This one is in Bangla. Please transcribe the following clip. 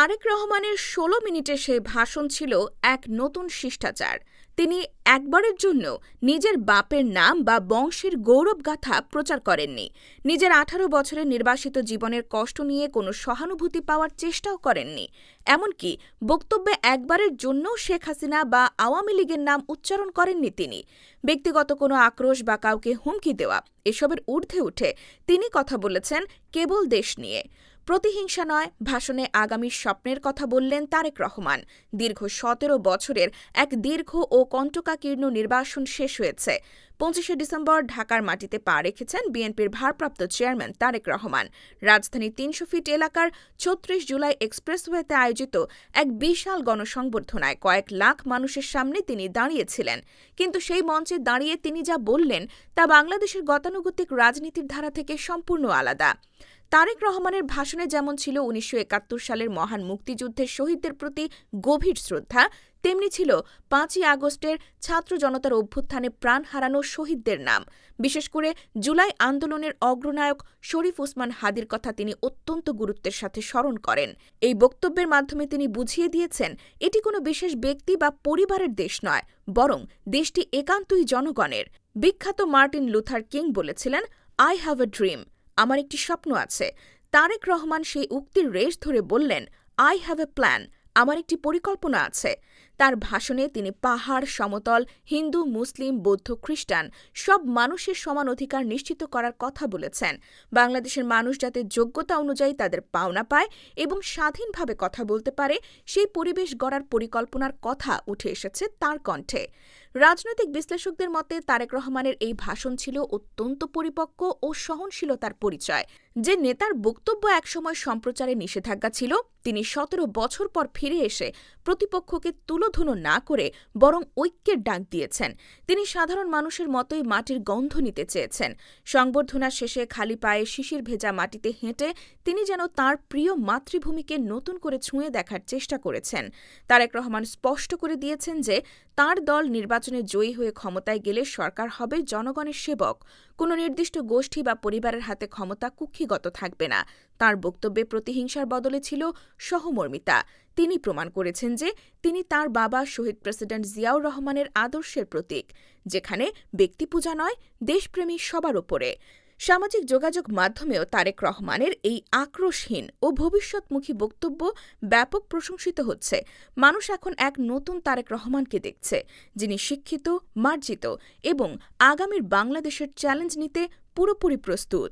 তারেক রহমানের ১৬ মিনিটের সেই ভাষণ ছিল এক নতুন শিষ্টাচার। তিনি একবারের জন্য নিজের বাপের নাম বা বংশের গৌরবগাথা প্রচার করেননি। নিজের ১৮ বছরের নির্বাসিত জীবনের কষ্ট নিয়ে কোনো সহানুভূতি পাওয়ার চেষ্টাও করেননি। এমনকি বক্তব্যে একবারের জন্যও শেখ হাসিনা বা আওয়ামী লীগের নাম উচ্চারণ করেননি তিনি। ব্যক্তিগত কোনো আক্রোশ বা কাউকে হুমকি দেওয়া এসবের ঊর্ধ্বে উঠে তিনি কথা বলেছেন কেবল দেশ নিয়ে। প্রতিহিংসা নয়, ভাষণে আগামীর স্বপ্নের কথা বললেন তারেক রহমান। দীর্ঘ ১৭ বছরের এক দীর্ঘ ও কণ্টকাকীর্ণ নির্বাসন শেষ হয়েছে। ২৫শে ডিসেম্বর ঢাকার মাটিতে পা রেখেছেন বিএনপির ভারপ্রাপ্ত চেয়ারম্যান তারেক রহমান। রাজধানীর ৩০০ ফিট এলাকার ৩৬ জুলাই এক্সপ্রেসওয়েতে আয়োজিত এক বিশাল গণসংবর্ধনায় কয়েক লাখ মানুষের সামনে তিনি দাঁড়িয়েছিলেন। কিন্তু সেই মঞ্চে দাঁড়িয়ে তিনি যা বললেন তা বাংলাদেশের গতানুগতিক রাজনীতির ধারা থেকে সম্পূর্ণ আলাদা। তারেক রহমানের ভাষণে যেমন ছিল ১৯৭১ সালের মহান মুক্তিযুদ্ধের শহীদদের প্রতি গভীর শ্রদ্ধা, তেমনি ছিল ৫ই আগস্টের ছাত্র জনতার অভ্যুত্থানে প্রাণ হারানো শহীদদের নাম। বিশেষ করে জুলাই আন্দোলনের অগ্রনায়ক শরীফ ওসমান হাদির কথা তিনি অত্যন্ত গুরুত্বের সাথে স্মরণ করেন। এই বক্তব্যের মাধ্যমে তিনি বুঝিয়ে দিয়েছেন, এটি কোনো বিশেষ ব্যক্তি বা পরিবারের দেশ নয়, বরং দেশটি একান্তই জনগণের। বিখ্যাত মার্টিন লুথার কিং বলেছিলেন, আই হ্যাভ এ ড্রিম, আমার একটি স্বপ্ন আছে। তারেক রহমান সেই উক্তির রেশ ধরে বললেন, আই হ্যাভ এ প্ল্যান, আমার একটি পরিকল্পনা আছে। তার ভাষণে তিনি পাহাড়, সমতল, হিন্দু, মুসলিম, বৌদ্ধ, খ্রিস্টান সব মানুষের সমান অধিকার নিশ্চিত করার কথা বলেছেন। বাংলাদেশের মানুষ যাতে যোগ্যতা অনুযায়ী তাদের পাওনা পায় এবং স্বাধীনভাবে কথা বলতে পারে, সেই পরিবেশ গড়ার পরিকল্পনার কথা উঠে এসেছে তার কণ্ঠে। রাজনৈতিক বিশ্লেষকদের মতে তারেক রহমানের এই ভাষণ ছিল অত্যন্ত পরিপক্ব ও সহনশীলতার পরিচয়। যে নেতার বক্তব্য একসময় সম্প্রচারে নিষেধাজ্ঞা ছিল, তিনি ১৭ বছর পর ফিরে এসে প্রতিপক্ষকে তুলোধুনো না করে বরং ঐক্যের ডাক দিয়েছেন। তিনি সাধারণ মানুষের মতোই মাটির গন্ধ নিতে চেয়েছেন। সংবর্ধনা শেষে খালি পায়ে শিশির ভেজা মাটিতে হেঁটে তিনি যেন তাঁর প্রিয় মাতৃভূমিকে নতুন করে ছুঁয়ে দেখার চেষ্টা করেছেন। তারেক রহমান স্পষ্ট করে দিয়েছেন যে তাঁর দল নির্বাচনে জয়ী হয়ে ক্ষমতায় গেলে সরকার হবে জনগণের সেবক। কোনো নির্দিষ্ট গোষ্ঠী বা পরিবারের হাতে ক্ষমতা কুক্ষিগত থাকবে না। তাঁর বক্তব্যে প্রতিহিংসার বদলে ছিল সহমর্মিতা। তিনি প্রমাণ করেছেন যে তিনি তাঁর বাবা শহীদ প্রেসিডেন্ট জিয়াউর রহমানের আদর্শের প্রতীক, যেখানে ব্যক্তিপূজা নয়, দেশপ্রেমী সবার ওপরে। সামাজিক যোগাযোগ মাধ্যমেও তারেক রহমানের এই আক্রোশহীন ও ভবিষ্যৎমুখী বক্তব্য ব্যাপক প্রশংসিত হচ্ছে। মানুষ এখন এক নতুন তারেক রহমানকে দেখছে, যিনি শিক্ষিত, মার্জিত এবং আগামীর বাংলাদেশের চ্যালেঞ্জ নিতে পুরোপুরি প্রস্তুত।